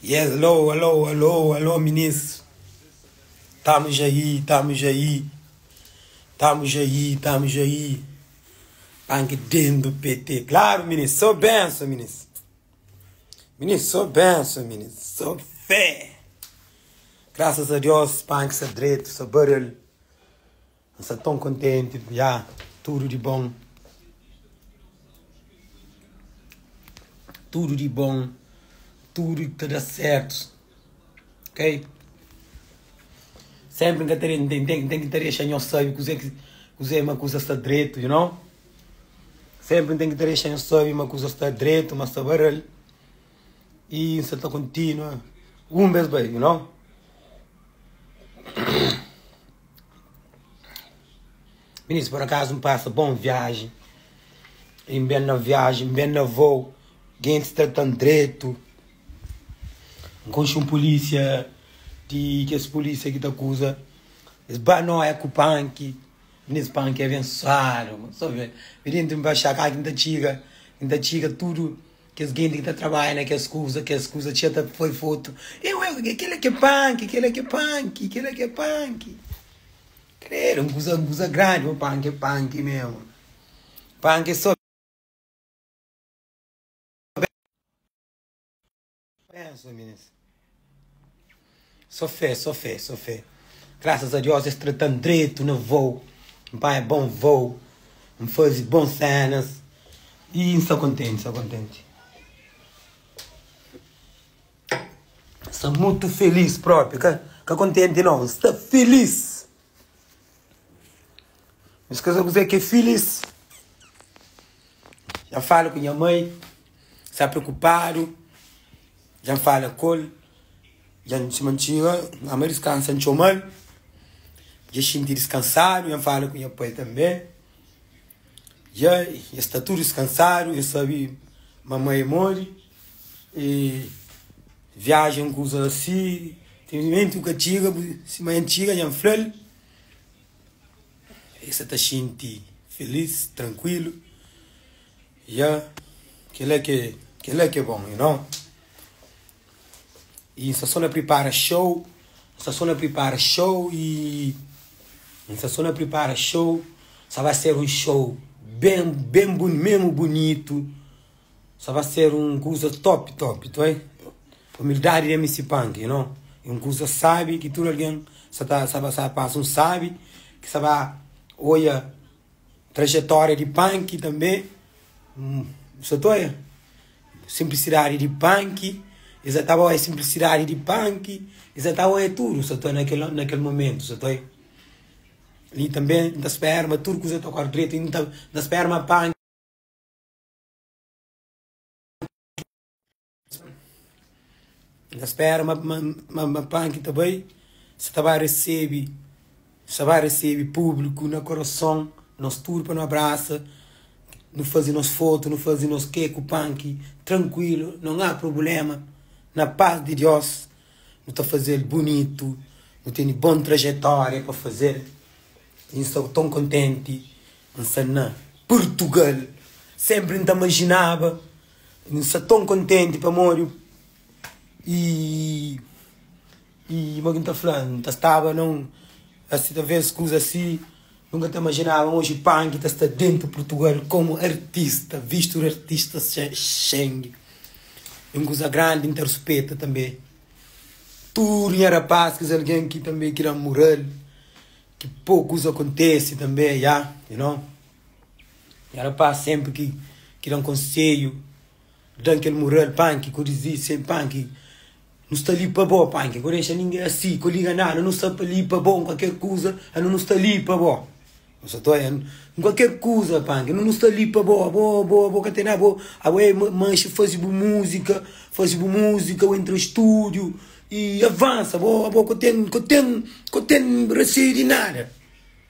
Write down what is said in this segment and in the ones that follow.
Yes, alô, alô, alô, alô, ministro. Estamos aí, estamos aí. Estamos aí, estamos aí. Panque dentro do PT. Claro, ministro, sou benção, ministro. Ministro, sou benção, ministro. Sou fé. Graças a Deus, panque sou direito, sou barulho. Estou tão contente, já, tudo de bom. Tudo de bom. Tudo que dá certo. Ok? Sempre que tem que ter chanho sabe que você uma coisa está direito, you know? Sempre tem que ter chanho sabe uma coisa está direito, mas está barulho. E você está contínua. Vez bem, you know? Ministro, por acaso me passa bom viagem. Em bem na viagem, bem na voo. Quem está tão direito. Encontre um polícia que esse polícia que te acusa. Esse não é com o punk. Nesse punk é abençoado. Só ver. Vindo me achar cá que ainda chega tudo. Que as gente que está trabalhando, que as coisas tinha foi foto. Aquele que é punk, aquele que é punk, aquele que é punk. Creio, uma coisa grande, o punk é punk mesmo. Punk é só. Penso, ministro. Sou fé. Graças a Deus, estou tratando direito no voo. Meu pai é bom voo. Me faz bons cenas. E estou contente. Sou muito feliz próprio. Que contente não. Estou feliz. Mas que eu dizer que é feliz. Já falo com minha mãe. Está preocupado. Já falo com ele. Já não se mantinha. A mãe descansa em chomal. Já senti descansado. Já falo com meu pai também. Já está tudo descansado. Já sabe, mamãe morre. E viagem com coisa assim. Tem momento que chega, se mais antiga, já fala. Você está sentindo feliz, tranquilo. Já, que é bom, you know? E essa zona prepara show. Só vai ser um show mesmo bonito. Só vai ser uma coisa top, tá? Humildade de MC Punk, you know? Uma coisa sabe que tudo alguém sabe, sabe que sabe olha trajetória de Punk também. Só simplicidade de Punk. Exatamente a simplicidade de Punk. Exatamente é tudo. Só naquele momento. Só ali também da esperma, tudo que você está com a direita, da esperma Punk. Da esperma Punk também. Você vai receber público no coração, nos turpa, no abraço. Não fazer nos fotos, não fazer nos que com o Punk. Tranquilo, não há problema. Na paz de Deus, não está fazendo bonito, não tem boa trajetória para fazer. E estou tão contente em estar na Portugal. Sempre não imaginava. Estou tão contente para morrer. E como está falando, estava não assim talvez coisa assim. Nunca te imaginava hoje Punk está dentro de Portugal como artista, visto o artista Xeng. É uma coisa grande, interspeta também. Tudo em rapaz, que alguém que também quer moral, que poucos acontece também, you know? E rapaz sempre que dá um conselho, dá aquele moral, Punk, que dizia sempre Punk, não está ali para bom, Punk, não deixa ninguém assim, que liga nada, não está ali para bom, qualquer coisa, não está ali para bom. Qualquer coisa, Punk, não está ali para boa, que tem nada, mancha, faz música, entra no estúdio e avança, que tem receio de nada.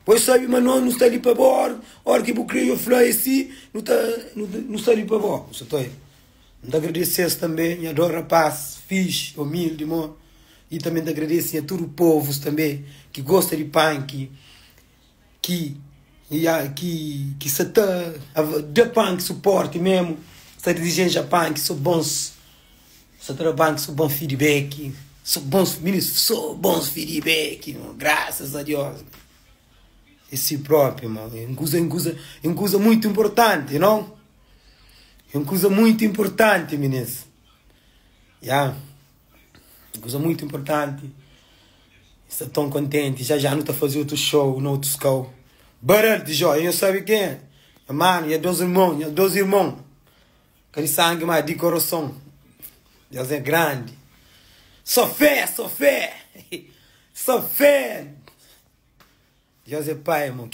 Pois sabe, mas não está ali para boa, hora que eu creio falar assim, não está ali para boa. Não agradecer também, adoro rapaz, fixe, humilde, amor. E também agradecer a todo o povo também, que gosta de Punk, que se está de Punk suporte mesmo, está dirigente a Punk, são bons Só trabalho, sou bom feedback. Sou bom feedback, mano. Graças a Deus. Esse próprio, mano. É uma coisa muito importante, não? É uma coisa muito importante, meninas. Yeah. Uma coisa muito importante. Estou tão contente. Já não estou a fazer outro show, no outro show. Barulho de joia, eu sabe quem é? Mano, é 2 irmãos. Aquele sangue mais de coração. Deus é grande. Só fé. Só fé. Deus é pai, mano.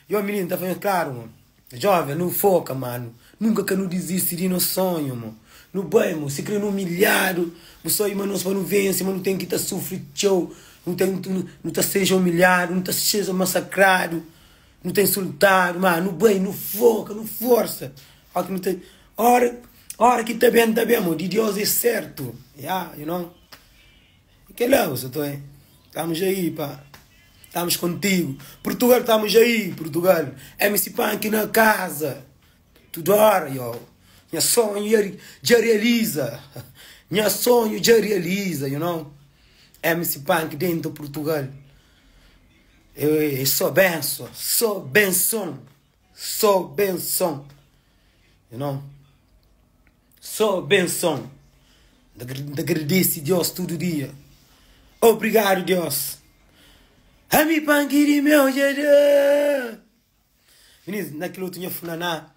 E o menino tá falando claro, mano. Jovem, não foca, mano. Nunca que não desiste de nosso sonho, mano. No bem, mano. Se crê no humilhado. O sonho, mano, não vence, mano. Não tem que estar sofrendo, show. Não tá seja humilhado. Não tá seja massacrado. Não tem insultado, mano. No bem, no foca, no força. Hora que não tem... Hora que tá bem, mano. De Deus é certo. Yeah, you know? E que lá, você tá aí? Estamos aí, pá. Estamos contigo. Portugal, estamos aí, Portugal. MC Punk na casa. Tudo hora, yo. Minha sonho já realiza. Minha sonho já realiza, you know? MC Punk dentro de Portugal. Eu sou benção. Sou benção. You know? Sou benção. Agradeço a Deus todo dia. Obrigado, Deus. Ami Pangiri meu jada. Meninos, naquele outro tinha funaná.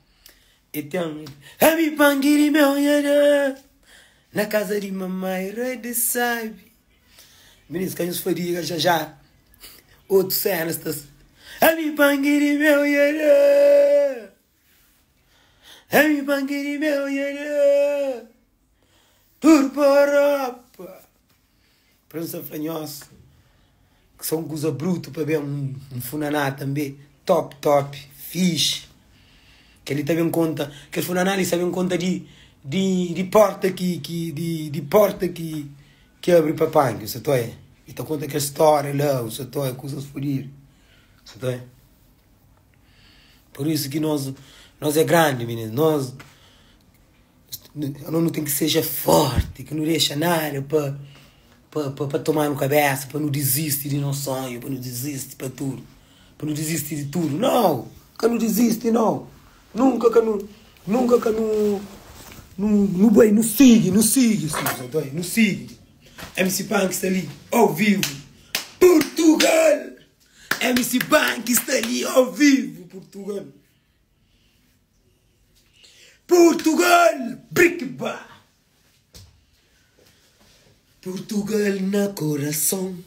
Então, Ami Pangiri meu jada. Na casa de mamãe, rede sabe. Meninos, que a gente faria já. Outro cenas. Ami Pangiri meu jada. Ami Pangiri meu jada. Turbo Europa. Prensa Fanhosa. Que são coisa bruto para ver um funaná também. Top. Fixe. Que ele teve em conta. Que o funaná ele sabe em conta de porta de porta que abre para pangue. Você tá aí? E tá conta que a história lá. Você tá aí? Coisas fodidas. Você tá aí? Por isso que nós é grande, menino. Nós não tem que seja forte. Que não deixa nada para tomar na cabeça, para não desistir de nosso sonho, para não desistir para tudo, para não desistir de tudo. Não, que não desiste, não. Nunca que não sigue, não sigue. MC Punk está ali, ao vivo. Portugal! MC Punk está ali, ao vivo, Portugal. Portugal! Brickba! Portugal na coração.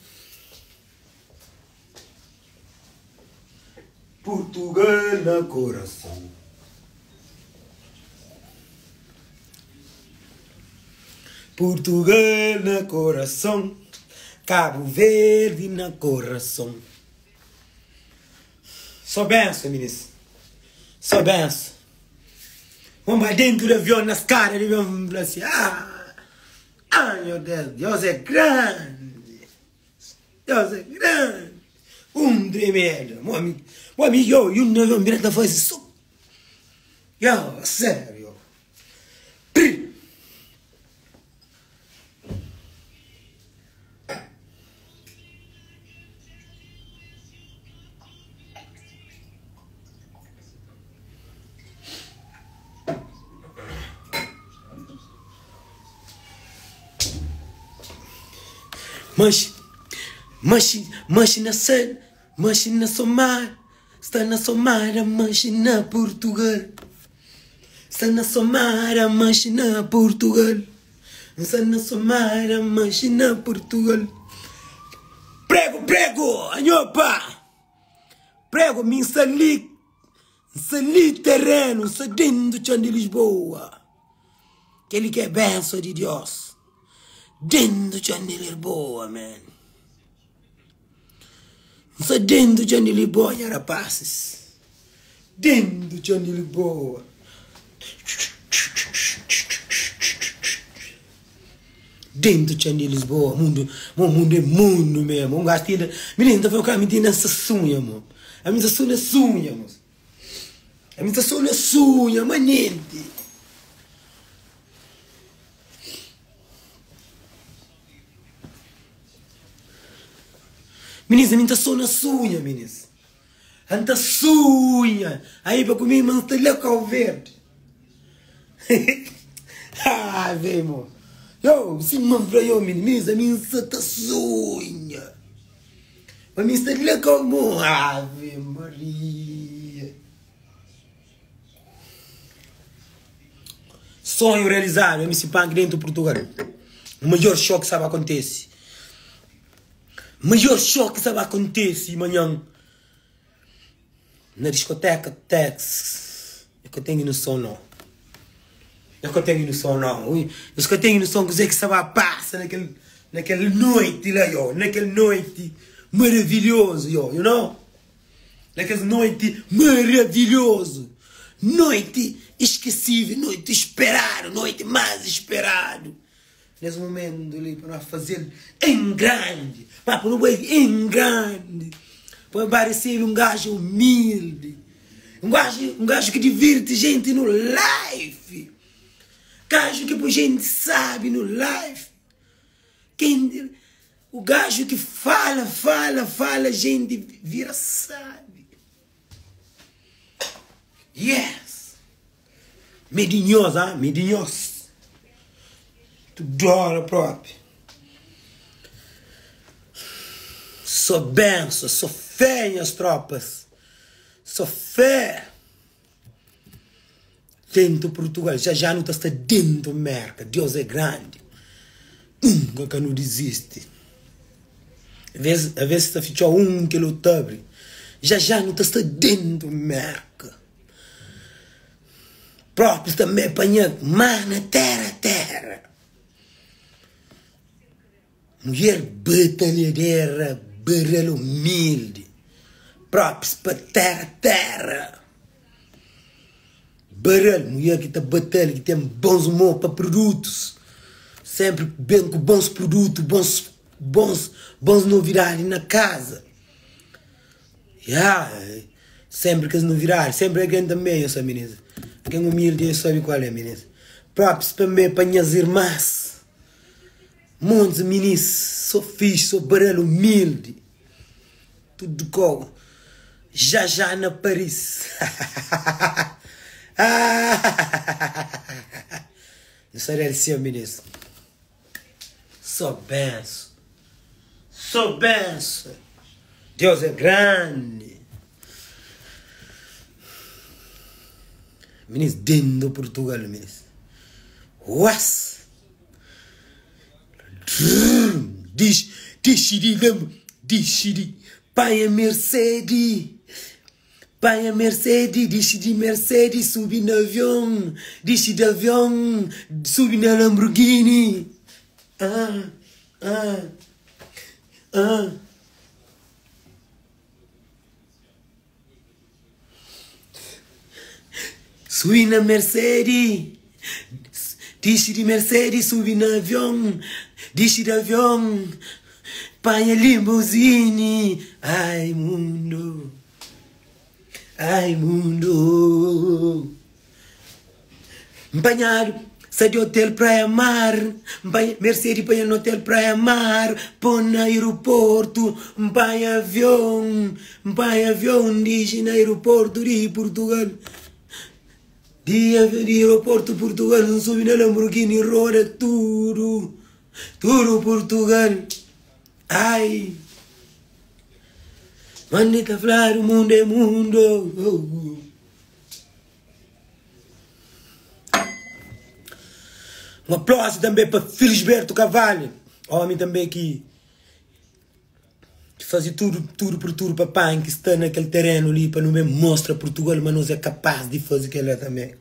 Portugal na coração. Portugal na coração. Cabo Verde na coração. Só benção, meninas. Só benção. Vamos dentro do avião nas caras de vamos assim. Meu Deus, Deus é grande. Deus é grande. Tremendo. Meu amigo, eu não vou me fazer isso. Sério. Mas na Somar, está na Somar, mas na Portugal. Está na Somar, mas na Portugal. Está na Somar, mas na Portugal. Prego, anhopa. Prego, me sali terreno, dentro de Lisboa. Que ele quer benção de Deus. Dentro de Lisboa, man. Só dentro de Lisboa, rapazes. Dentro de Lisboa. Dentro de Lisboa. Mundo é mundo mesmo. Um gasto. Menino, tá vendo que a menina é sunha, mano. A menina é sunha, mano. A menina é sunha, manente. Ministro, a mim tá só na sunha, ministro. Anta sunha. Aí para comer, mas tá louco ao verde. Ah, vem, mo. Yo, se mano para eu, ministro, a mim tá sunha. Para mim está louco ao mo. Ave Maria. Sonho realizado, MC Punk dentro do Portugal. O maior choque sabe acontece. O maior choque sabe acontece amanhã. Na discoteca Tex. É que eu tenho noção não. É que eu tenho noção não. É que eu tenho noção que que sabe passa naquela noite lá, yo. Naquela noite maravilhoso, yo. You know? Naquela noite maravilhoso. Noite esquecível, noite esperada, noite mais esperada. Nesse momento ali para nós fazer em grande, para não ver em grande, para parecer um gajo humilde, um gajo que diverte gente no live, gajo que a gente sabe no live, o gajo que fala, gente vira sabe. Yes! Medinhos, hein? Medinhos. Tudo hora própria. Sou benção, sou fé, minhas tropas. Sou fé. Dentro de Portugal, já não está dentro da América. Deus é grande. Que não desiste. Às vezes está ficando que lutar. Já não está dentro da América. Próprios também apanhando, mas na terra. Mulher batalhadeira, baralho humilde. Próprios para terra. Baralho, mulher que está batalha, que tem bons humor para produtos. Sempre bem com bons produtos, bons novidades na casa. Sempre que as novidades, sempre alguém também, essa menina. Quem humilde sabe qual é, meninas. Próprios para mim, para minhas irmãs. Montes, meninas. Sou fixe, sou baralho humilde. Tudo com. Já na Paris. Isso é assim, meninas. Sou benção. Sou benção. Deus é grande. Meninas, dentro do Portugal, meninas. Was? Diz-te, pai a Mercedes. Pai a Mercedes, diz-te Mercedes, subi no avião. Diz-te de avião, subi na Lamborghini. Subi na Mercedes, diz de Mercedes, subi no avião, diz de avião, pai a limusine, ai mundo, empanhado, sai de hotel Praia Mar, Mercedes põe no hotel Praia Mar, põe no aeroporto, pai avião, diz no aeroporto de Portugal. De aeroporto Portugal, não subi na Lamborghini, roda tudo Portugal. Ai, manita falar, o mundo é mundo. Um aplauso também para Felisberto Carvalho, homem também que fazia tudo por tudo para pai que está naquele terreno ali para não mesmo mostrar Portugal, mas nós é capaz de fazer aquilo também.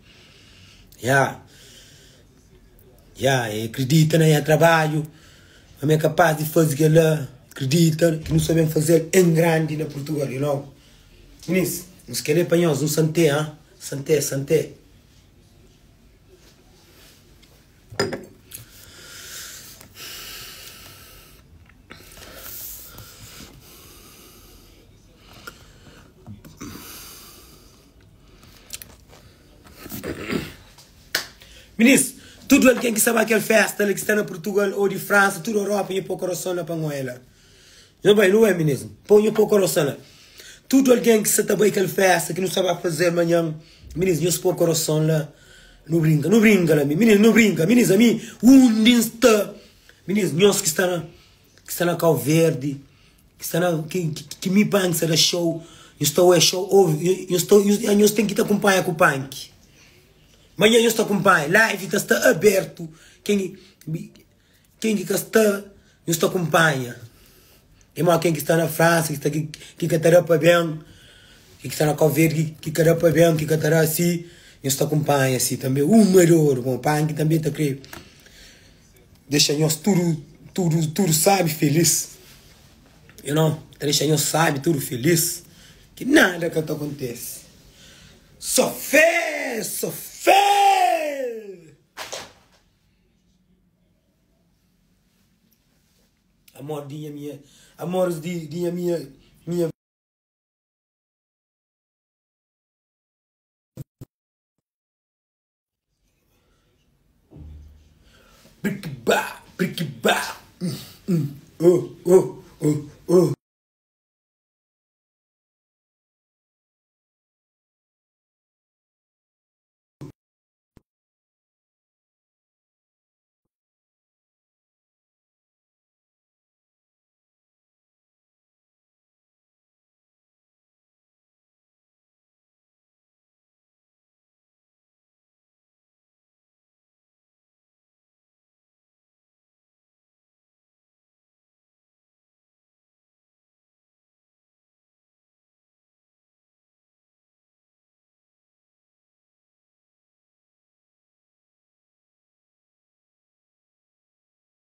Acredita, né? É trabalho, mas é capaz de fazer aquilo, acredita que não sabemos fazer em grande na Portugal, you know? Nisso, nos querer apanhar um santé, hein? Santé. Ministro, tudo alguém que sabe aquela festa que está na Portugal ou de França, tudo Europa e para o coração na panguela. Já bem, não é, mesmo? Põe um pouco o coração lá. Tudo alguém que se está bem aquela festa, que não sabe fazer amanhã, menino, eu se põe o coração lá. Não brinca lá, menino, não brinca. Menino, a mim, onde está? Menino, nós que está na Cal Verde, que está na, que me pança da show, eu estou a show, eu tenho que te acompanhar com o punk. Amanhã eu estou acompanhando, live está aberto, quem está, eu estou acompanhando. Irmão, quem que está na França, que está aqui, que cantará para bem, que está na Cal Verde, que cantará para bem, que cantará assim, eu estou acompanhando assim também. O melhor, bom, punk também está querendo. Deixa nós tudo sabe, feliz. You know? Deixa nós sabe, tudo feliz. Que nada que acontece. Só fé! Amor, dinha minha. Amores, dinha minha. Brick ba. Oh.